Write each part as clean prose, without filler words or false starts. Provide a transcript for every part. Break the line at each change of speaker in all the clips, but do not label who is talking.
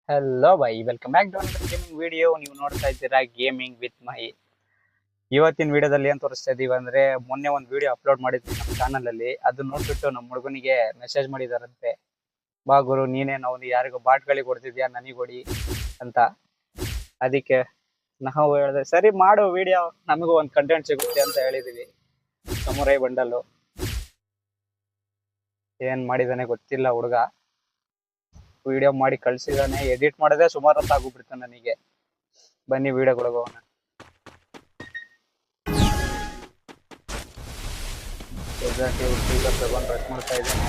Hello bye, welcome back to another gaming video. ನೀವು ನೋಡ್ತಾ ಇದ್ದೀರಾ ಗೇಮಿಂಗ್ ವಿತ್ ಮೈ. ಇವತ್ತಿನ ವಿಡಿಯೋದಲ್ಲಿ ಏನ್ ತೋರಿಸ್ತಾ ಇದೀವಿ ಅಂದ್ರೆ, ಮೊನ್ನೆ ಒಂದು ವಿಡಿಯೋ ಅಪ್ಲೋಡ್ ಮಾಡಿದ್ವಿ ನಮ್ಮ ಚಾನಲ್ ಅಲ್ಲಿ. ಅದು ನೋಡ್ಬಿಟ್ಟು ನಮ್ಮ ಹುಡುಗನಿಗೆ ಮೆಸೇಜ್ ಮಾಡಿದಾರಂತೆ, ಬಾ ಗುರು ನೀನೇನು ಅವ್ನು ಯಾರಿಗೋ ಬಾಟ್ಗಳಿಗೆ ಹೊಡೆದಿದ್ಯಾ, ನನಗೆ ಹೊಡಿ ಅಂತ. ಅದಕ್ಕೆ ನಾವು ಹೇಳಿದೆ ಸರಿ ಮಾಡು ವಿಡಿಯೋ, ನಮಗೂ ಒಂದು ಕಂಟೆಂಟ್ ಸಿಗುತ್ತೆ ಅಂತ ಹೇಳಿದೀವಿ. ಸಮುರೈ ಬಂಡಲು ಏನ್ ಮಾಡಿದಾನೆ ಗೊತ್ತಿಲ್ಲ ಹುಡುಗ. ವಿಡಿಯೋ ಮಾಡಿ ಕಳ್ಸಿದಾನೆ, ಎಡಿಟ್ ಮಾಡೋದೇ ಸುಮಾರು ಅಂತ ಆಗೋಗ್ಬಿಡ್ತು ನನಗೆ. ಬನ್ನಿ ವಿಡಿಯೋಗಳಿಗೆ ಹೋಗೋಣ. ತಗೊಂಡು ರಶ್ ಮಾಡ್ತಾ ಇದ್ದೇನೆ.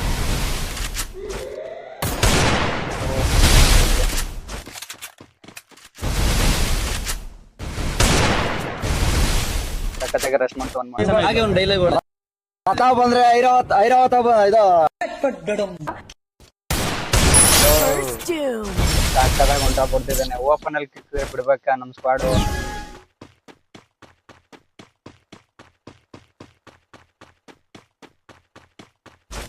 ಸಖತ್ತಾಗಿ ರಶ್ ಮಾಡ್ತಾ
ಹಾಗೆ ಒಂದು ಡೈಲಾಗ್ ಬಂದ್ರೆ
ಸಾಕಾದಾಗ ಹೊಂಟ ಕೊಡ್ತಿದ್ದಾನೆ. ಓಪನ್ ಅಲ್ಲಿ ಕಿಕ್ ಬಿಡ್ಬೇಕಾ ನಮ್ ಸ್ಕ್ವಾಡು.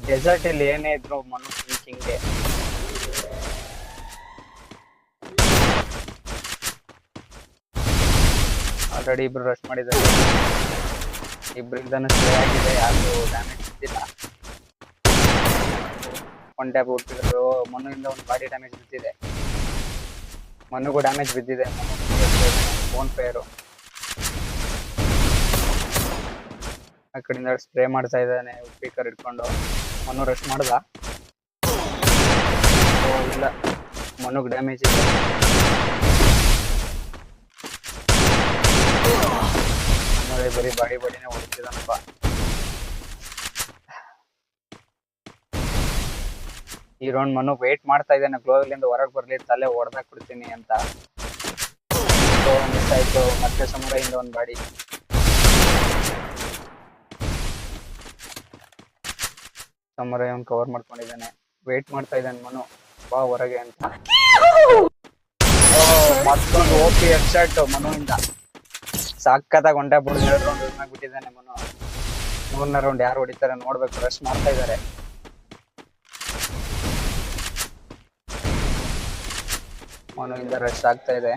ಡೆಸರ್ಟ್ ಇಲ್ಲಿ ಏನೇ ಇದ್ರು ಮನು ಥಿಂಕಿಂಗ್ಗೆ. ಆಲ್ರೆಡಿ ಇಬ್ರು ರಶ್ ಮಾಡಿದ್ದಾರೆ. ಇಬ್ರಿಂದನೂ ಸ್ಪ್ರೇ ಆಗಿದೆ, ಯಾರು ಡ್ಯಾಮೇಜ್ ಬಿದ್ದಿಲ್ಲ. ಒನ್ ಟ್ಯಾಪ್ ಹುಟ್ಟಿದ್ರು. ಮನುವಿಂದ ಒಂದು ಬಾಡಿ ಡ್ಯಾಮೇಜ್ ಬಿದ್ದಿದೆ, ಮನುಗೂ ಡ್ಯಾಮೇಜ್ ಬಿದ್ದಿದೆ. ಫೋನ್ ಪೇರು ಆ ಕಡೆಯಿಂದ ಸ್ಪ್ರೇ ಮಾಡ್ತಾ ಇದ್ದಾನೆ ಸ್ಪೀಕರ್ ಇಟ್ಕೊಂಡು. ಮನು ರಶ್ ಮಾಡ್ದ. ಇಲ್ಲ, ಮನುಗ್ ಡ್ಯಾಮೇಜ್ ಇದೆ. ಬರೀ ಬಾಡಿನೇ ಹೊಡಿತಿದಾನಪ್ಪ. ಈ ರೌಂಡ್ ಮನು ವೇಟ್ ಮಾಡ್ತಾ ಇದ್ದಾನೆ, ಗ್ಲೋವಿಲಿಂದ ಹೊರಗೆ ಬರ್ಲಿ, ತಲೆ ಹೊಡೆದಾಕ್ ಬಿಡ್ತೀನಿ ಅಂತ. ಮಿಸ್ ಆಯ್ತು. ಮತ್ತೆ ಸಮುರೈಯಿಂದ ಒಂದು ಬಾಡಿ. ಸಮುರೈ ಒಂದು ಕವರ್ ಮಾಡ್ಕೊಂಡಿದ್ದಾನೆ, ವೇಟ್ ಮಾಡ್ತಾ ಇದ್ದಾನೆ ಮನು, ಬಾ ಹೊರಗೆ ಅಂತ. ಮತ್ತೊಂದು ಓಪಿ ಹೆಡ್ಶಾಟ್ ಮನುವಿಂದ. ಸಖತ್ತಾಗಿ ಹೊಂಟ ಬಿಡು. 2 ರೌಂಡ್ ವಿನ್ ಆಗ್ಬಿಟ್ಟಿದ್ದಾನೆ ಮನು. 3ನೇ ರೌಂಡ್ ಯಾರು ಹೊಡಿತಾರೆ ನೋಡ್ಬೇಕು. ರಶ್ ಮಾಡ್ತಾ ಇದ್ದಾರೆ. ಮನುವಿಂದ ರಶ್ ಆಗ್ತಾ ಇದೆ.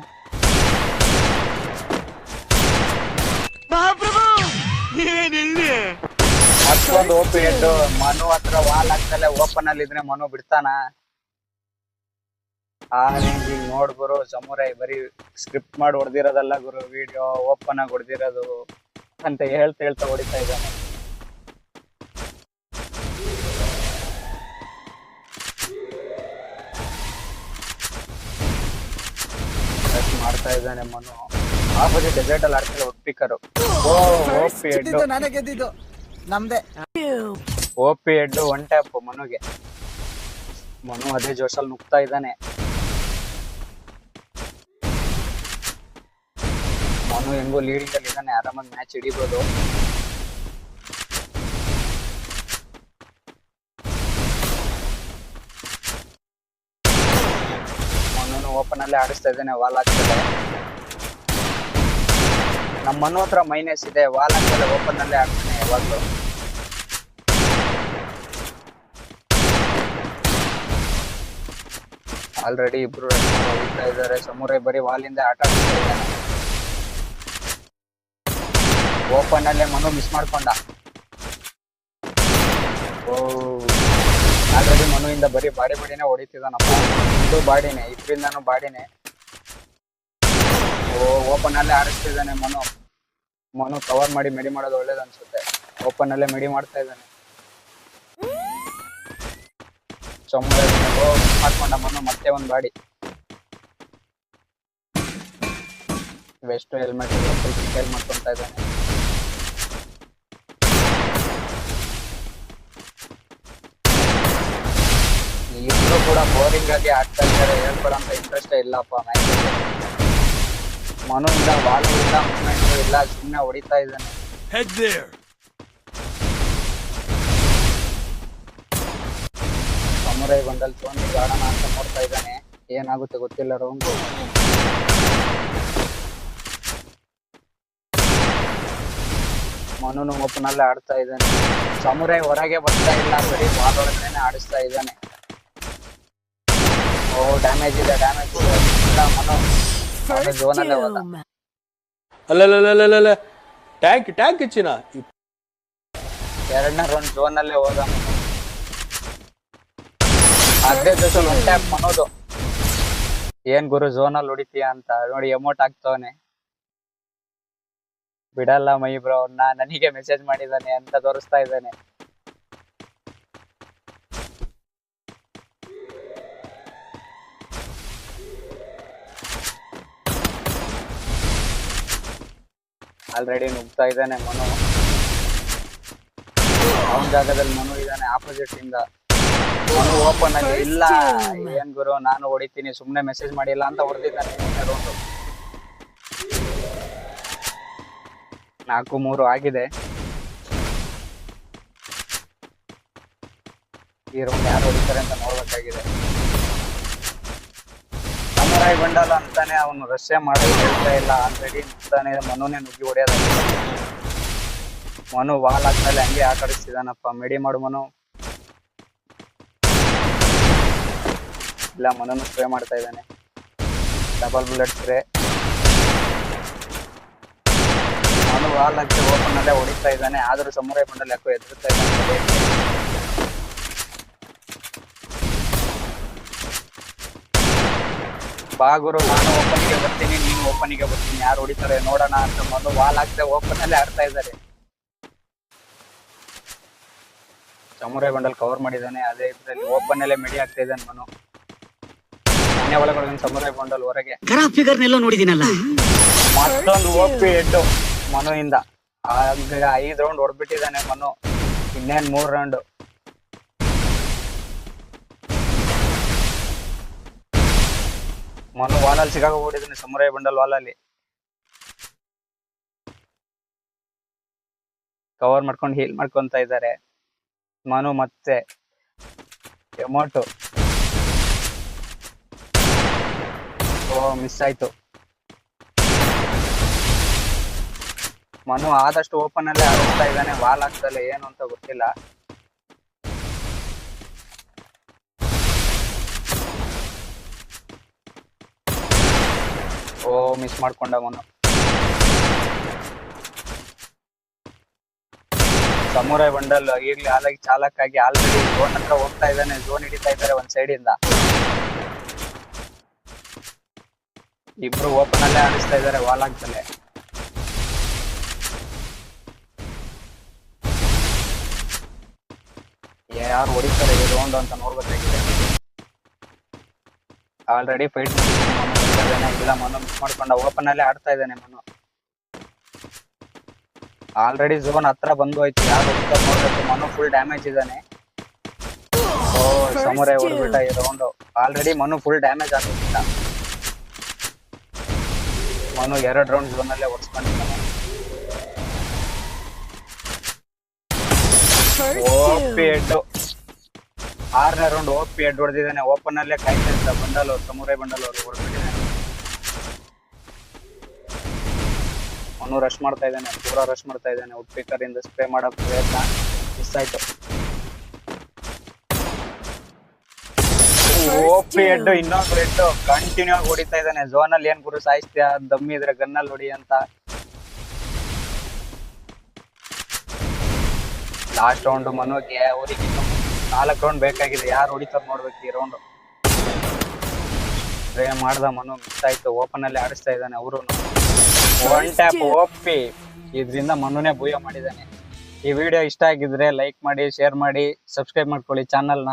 ಮತ್ತೊಂದು ಓಪಿ ಹೆಡ್. ಮನು ಹತ್ರ ವಾಲ್ ಆಗ್ತಲೆ. ಓಪನ್ ಅಲ್ಲಿ ಇದ್ರೆ ಮನು ಬಿಡ್ತಾನ? ಆ ರೇಂಜಿಗೆ ನೋಡ್ ಗುರು. ಸಮುರೈ ಬರೀ ಸ್ಕ್ರಿಪ್ಟ್ ಮಾಡಿ ಹೊಡೆದಿರೋದಲ್ಲ ಗುರು, ವಿಡಿಯೋ ಓಪನ್ ಆಗಿ ಹೊಡೆದಿರೋದು ಅಂತ ಹೇಳ್ತಾ ಹೊಡಿತಾ ಇದ್ದಾನೆ. ಮಾಡ್ತಾ ಇದ್ದಾನೆ ಮನು. ಆಪೋಸಿಟ್ ಡೆಸರ್ಟ್ ಅಲ್ಲಿ ಆಡ್ತಿಲ್ಲ ಸ್ಪೀಕರ್. ಓಪಿ ಹೆಡ್,
ನಾನೇ ಗೆದ್ದಿದ್ದು ನಮ್ದೆ.
ಓಪಿ ಹೆಡ್ ಒನ್ ಟ್ಯಾಪ್ ಮನುಗೆ. ಮನು ಅದೇ ಜೋಶಲ್ಲಿ ನುಗ್ತಾ ಇದ್ದಾನೆ. ಮನು ಹೆಂಗೋ ಲೀಡಿಂಗ್ ಅಲ್ಲಿ ಇದ್ದಾನೆ, ಆರಾಮಾಗಿ ಮ್ಯಾಚ್ ಹಿಡಿಬೋದು. ಮನು ಓಪನ್ ಅಲ್ಲೇ ಆಡಿಸ್ತಾ ಇದ್ದಾನೆ, ವಾಲ್ ಆಗ್ತದೆ. ನಮ್ಮ ಮನು ಹತ್ರ ಮೈನಸ್ ಇದೆ, ವಾಲ್ ಆಗ್ತದೆ. ಓಪನ್ ಅಲ್ಲೇ ಆಡ್ತಾನೆ ಯಾವಾಗ್ಲೂ. ಆಲ್ರೆಡಿ ಇಬ್ರು ಹೋಗ್ತಾ ಇದ್ದಾರೆ. ಸಮುರೈ ಬರೀ ವಾಲಿಂದ ಆಟ ಆಡ್ತಾ ಇದ್ದಾನೆ. ಓಪನ್ ಅಲ್ಲೇ ಮನು ಮಿಸ್ ಮಾಡ್ಕೊಂಡ. ಆಲ್ರೆಡಿ ಮನುವಿಂದ ಬರೀ ಬಾಡಿನೇ ಹೊಡಿತಿದ್ದಾನಪ್ಪ. ಇದು ಬಾಡಿನೇ, ಇದ್ರಿಂದಾನು ಬಾಡಿನೇ. ಓಪನ್ ಅಲ್ಲೇ ಆಡಿಸ್ತಿದ್ದಾನೆ ಮನು ಕವರ್ ಮಾಡಿ ಮೆಡಿ ಮಾಡೋದು ಒಳ್ಳೇದು ಅನ್ಸುತ್ತೆ. ಓಪನ್ ಅಲ್ಲೇ ಮೆಡಿ ಮಾಡ್ತಾ ಇದ್ದಾನೆ. ಸಮುರೈ ಮಾಡ್ಕೊಂಡ ಮನು. ಮತ್ತೆ ಒಂದು ಬಾಡಿ. ವೆಸ್ಟ್ ಹೆಲ್ಮೆಟ್ ಫುಲ್ ಮಾಡ್ಕೊಂತ ಇದ್ದಾನೆ. ಇಬ್ರು ಕೂಡ ಬೋರಿಂಗ್ ಆಗಿ ಆಡ್ತಾ ಇದ್ದಾರೆ. ಹೇಳ್ಕೊಳಂತ ಇಂಟ್ರೆಸ್ಟ್ ಇಲ್ಲಪ್ಪ ಮ್ಯಾಚ್. ಮನುವಿಂದ ಬಾಲ್ ಇಲ್ಲ, ಮೂವ್ಮೆಂಟ್ ಇಲ್ಲ, ಸುಮ್ಮನೆ ಹೊಡಿತಾ ಇದ್ದಾನೆ. ಸಮುರೈ ಬಂದಲ್ಲಿ ಸೋನಿ ಗಾರ್ಡನ್ ಅಂತ ನೋಡ್ತಾ ಇದ್ದಾನೆ. ಏನಾಗುತ್ತೆ ಗೊತ್ತಿಲ್ಲ ರೌಂಡ್. ಮನುನು ಓಪನ್ ಅಲ್ಲೇ ಆಡ್ತಾ ಇದ್ದಾನೆ. ಸಮುರೈ ಹೊರಗೆ ಬರ್ತಾ ಇಲ್ಲ, ಬರೀ ಬಾಲ್ ಒಳಗಡೆ ಆಡಿಸ್ತಾ ಇದ್ದಾನೆ. ಓ ಡ್ಯಾಮೇಜ್ ಇದೆ ಇಲ್ಲ ಮನು ಝೋನ್ ಅಲ್ಲೇ ಹೋದ.
ಅಲ್ಲ ಟ್ಯಾಂಕ್ ಹೆಚ್ಚಿನ
ಎರಡನೇ ರೌಂಡ್ ಝೋನ್ ಅಲ್ಲೇ ಹೋದ ಮನು. ಅದೇ ಜೊತೆ ಒನ್ ಟ್ಯಾಪ್ ಮನೋದು. ಏನ್ ಗುರು ಝೋನ್ ಅಲ್ಲಿ ಹೊಡಿತೀಯ ಅಂತ ನೋಡಿ ಎಮೋಟ್ ಆಗ್ತವನೆ. ಬಿಡಲ್ಲ ಮೈ ಬ್ರೋ ಅವ್ನ, ನನಗೆ ಮೆಸೇಜ್ ಮಾಡಿದಾನೆ ಅಂತ ತೋರಿಸ್ತಾ ಇದ್ದಾನೆ. ಆಲ್ರೆಡಿ ನುಗ್ತಾ ಇದ್ದಾನೆ ಮನು. ಅವನ ಜಾಗದಲ್ಲಿ ಮನು ಇದ್ದಾನೆ ಆಪೋಸಿಟ್ ಇಂದ. ಮನು ಓಪನ್ ಆಗಿ ಇಲ್ಲ ಏನ್ ಗುರು ನಾನು ಹೊಡಿತೀನಿ ಸುಮ್ನೆ ಮೆಸೇಜ್ ಮಾಡಿಲ್ಲ ಅಂತ ಹೊಡೆದಿದ್ದಾನೆ. 4-3 ಆಗಿದೆ. ಈ ರೌಂಡ್ ಯಾರು ಹೊಡಿತಾರೆ ಅಂತ ನೋಡ್ಬೇಕಾಗಿದೆ. ಸಮುರಾಯ್ ಬಂಡಲ್ ಅಂತಾನೆ ಅವನು ರಶ್ಯ ಮಾಡೋದು ಹೇಳ್ತಾ ಇಲ್ಲ. ಆಲ್ರೆಡಿ ನುಗ್ತಾನೆ ಮನುನೇ ನುಗ್ಗಿ ಹೊಡೆಯೋದಾಗಿದೆ. ಮನು ವಾಲ್ ಆದ್ಮೇಲೆ ಹಂಗೆ ಆಟಾಡಿಸ್ತಿದಾನಪ್ಪ. ಮೆಡಿ ಮಾಡು ಮನು. ಇಲ್ಲ ಮನನು ಸ್ಪ್ರೇ ಮಾಡ್ತಾ ಇದ್ದಾನೆ. Double bullet spray. Manu wall ಹಾಕಿ ಓಪನ್ ಅಲ್ಲೇ ಹೊಡಿತಾ ಇದ್ದಾನೆ. ಆದ್ರೂ ಸಮುರಾಯ್ ಬಂಡಲ್ ಯಾಕೋ ಎದುರ್ತಾ ಇದ್ದಾನೆ. ಬಾಗುರು ನಾನು ಓಪನಿಗೆ ಬರ್ತೀನಿ ನೀನು ಓಪನಿಗೆ ಬರ್ತೀನಿ ಯಾರು ಹೊಡಿತಾರೆ ನೋಡೋಣ ಅಂತ ಮನು ವಾಲ್ ಹಾಕ್ದೆ ಓಪನ್ ಅಲ್ಲೇ ಆಡ್ತಾ ಇದ್ದಾರೆ. ಸಮುರಾಯ್ ಬಂಡಲ್ ಕವರ್ ಮಾಡಿದ್ದಾನೆ. ಅದೇ ಇದ್ರಲ್ಲಿ ಓಪನ್ ಅಲ್ಲೇ ಮೆಡಿ ಆಗ್ತಾ ಇದ್ದಾನೆ ಮನು. ಮನೆ ಒಳಗಡೆ ಸಮುರಾಯ್ ಬಂಡಲ್ ಹೊರಗೆ ಮತ್ತೊಂದು ಓಪಿ ಹೆಡ್ಡು ಮನು ಇಂದ. 5 ರೌಂಡ್ ಹೊಡೆದ್ಬಿಟ್ಟಿದ್ದಾನೆ ಮನು. ಇನ್ನೇನ್ 3 ರೌಂಡ್. ಮನು ವಾಲಲ್ಲಿ ಸಿಗಾಕೊಂಡಿದ್ದಾನೆ. ಸಮುರಾಯ್ ಬಂಡಲ್ ವಾಲಲ್ಲಿ ಕವರ್ ಮಾಡ್ಕೊಂಡು ಹೀಲ್ ಮಾಡ್ಕೊಂತ ಇದ್ದಾರೆ. ಮನು ಮತ್ತೆ ಎಮೋಟು. ಓ ಮಿಸ್ ಆಯ್ತು. ಮನು ಆದಷ್ಟು ಓಪನ್ ಅಲ್ಲೇ ಆಡ್ತಾ ಇದ್ದಾನೆ. ವಾಲ್ ಆಗ್ತಲ್ಲ ಏನು ಅಂತ ಗೊತ್ತಿಲ್ಲ. ಓ ಮಿಸ್ ಮಾಡ್ಕೊಂಡ ಮನು. ಸಮುರಾಯ್ ಬಂಡಲ್ ಈಗಲೇ ಹಾಲಾಗಿ ಚಾಲಕ್ಕಾಗಿ ಆಲ್ರೆಡಿ ಝೋನ್ ಹತ್ರ ಹೋಗ್ತಾ ಇದ್ದಾನೆ. ಝೋನ್ ಹಿಡಿತಾ ಇದ್ದಾರೆ ಒಂದ್ ಸೈಡ್ ಇಂದ. ಇಬ್ರು ಓಪನ್ ಅಲ್ಲೇ ಆಡಿಸ್ತಾ ಇದ್ದಾರೆ ವಾಲ್ ಆಗ್ತಲೆ. ಯಾರು ಹೊಡಿತಾರೆ ಈ ರೌಂಡ್ ಅಂತ ನೋಡ್ಬೇಕಾಗಿದೆ. ಆಲ್ರೆಡಿ ಫೈಟ್ ಇಲ್ಲ ಮನು ಮಿಸ್ ಮಾಡ್ಕೊಂಡ. ಓಪನ್ ಅಲ್ಲೇ ಆಡ್ತಾ ಇದ್ದಾನೆ ಮನು. ಆಲ್ರೆಡಿ ಝೋನ್ ಹತ್ರ ಬಂದು ಹೋಯ್ತು. ಯಾರು ಹೊಡಿತಾರೆ ನೋಡ್ಬೇಕು. ಮನು ಫುಲ್ ಡ್ಯಾಮೇಜ್ ಇದ್ದಾನೆ. ಓ ಸಮುರಾಯ್ ಹೊಡ್ಬಿಟ್ಟ ಈ round. Already Manu full damage ಆಗ್ಬಿಟ್ಟ. ಮನು 2 ರೌಂಡ್ ಝೋನ್ ಅಲ್ಲೇ ಹೊಡ್ಸ್ಕೊಂಡಿದ್ದಾನೆ. ಓಪಿ ಹೆಡ್ 6ನೇ ರೌಂಡ್ ಓಪಿ ಹೆಡ್ ಹೊಡೆದಿದ್ದಾನೆ. ಓಪನ್ ಅಲ್ಲೇ ಕಾಯ್ತಾ ಇದ್ದ ಬಂಡಲ್ ಅವ್ರು ಸಮುರಾಯ್ ಬಂಡಲ್ ಅವರು ಹೊಡೆದ್ಬಿಟ್ಟಿದ್ದಾನೆ. ಮನು ರಶ್ ಮಾಡ್ತಾ ಇದ್ದಾನೆ. ಪೂರಾ ರಶ್ ಮಾಡ್ತಾ ಇದ್ದಾನೆ. ವುಡ್ಪೀಕರ್ ಇಂದ ಸ್ಪ್ರೇ ಮಾಡೋ ಪ್ರಯತ್ನ ಮಿಸ್ ಆಯ್ತು. ಓಪಿ ಹೆಡ್ ಇನ್ನೊಂದು ಹೆಡ್ ಕಂಟಿನ್ಯೂ ಆಗಿ ಹೊಡಿತಾ ಇದ್ದಾನೆ. ಝೋನ್ ಅಲ್ಲಿ ಏನ್ ಗುರು ಸಾಯಿಸ್ತೀಯ ದಮ್ಮಿ ಇದ್ರೆ ಗನ್ನಲ್ಲಿ ಹೊಡಿ ಅಂತ. ಲಾಸ್ಟ್ ರೌಂಡ್ ಮನುಗೆ ಅವರಿಗೆ 4 ರೌಂಡ್ ಬೇಕಾಗಿದೆ. ಯಾರು ಹೊಡಿತಾರೆ ನೋಡ್ಬೇಕು ಈ ರೌಂಡ್. ಸ್ಪ್ರೇ ಮಾಡ್ದ ಮನು ಮಿಸ್ ಆಯ್ತು. ಓಪನ್ ಅಲ್ಲಿ ಆಡಿಸ್ತಾ ಇದ್ದಾನೆ. ಅವರು ಒನ್ ಟ್ಯಾಪ್ ಓಪಿ. ಇದ್ರಿಂದ ಮನುನೇ ಭೂಯ ಮಾಡಿದ್ದಾನೆ. ಈ ವಿಡಿಯೋ ಇಷ್ಟ ಆಗಿದ್ರೆ ಲೈಕ್ ಮಾಡಿ, ಶೇರ್ ಮಾಡಿ, ಸಬ್ಸ್ಕ್ರೈಬ್ ಮಾಡ್ಕೊಳ್ಳಿ ಚಾನಲ್ನ.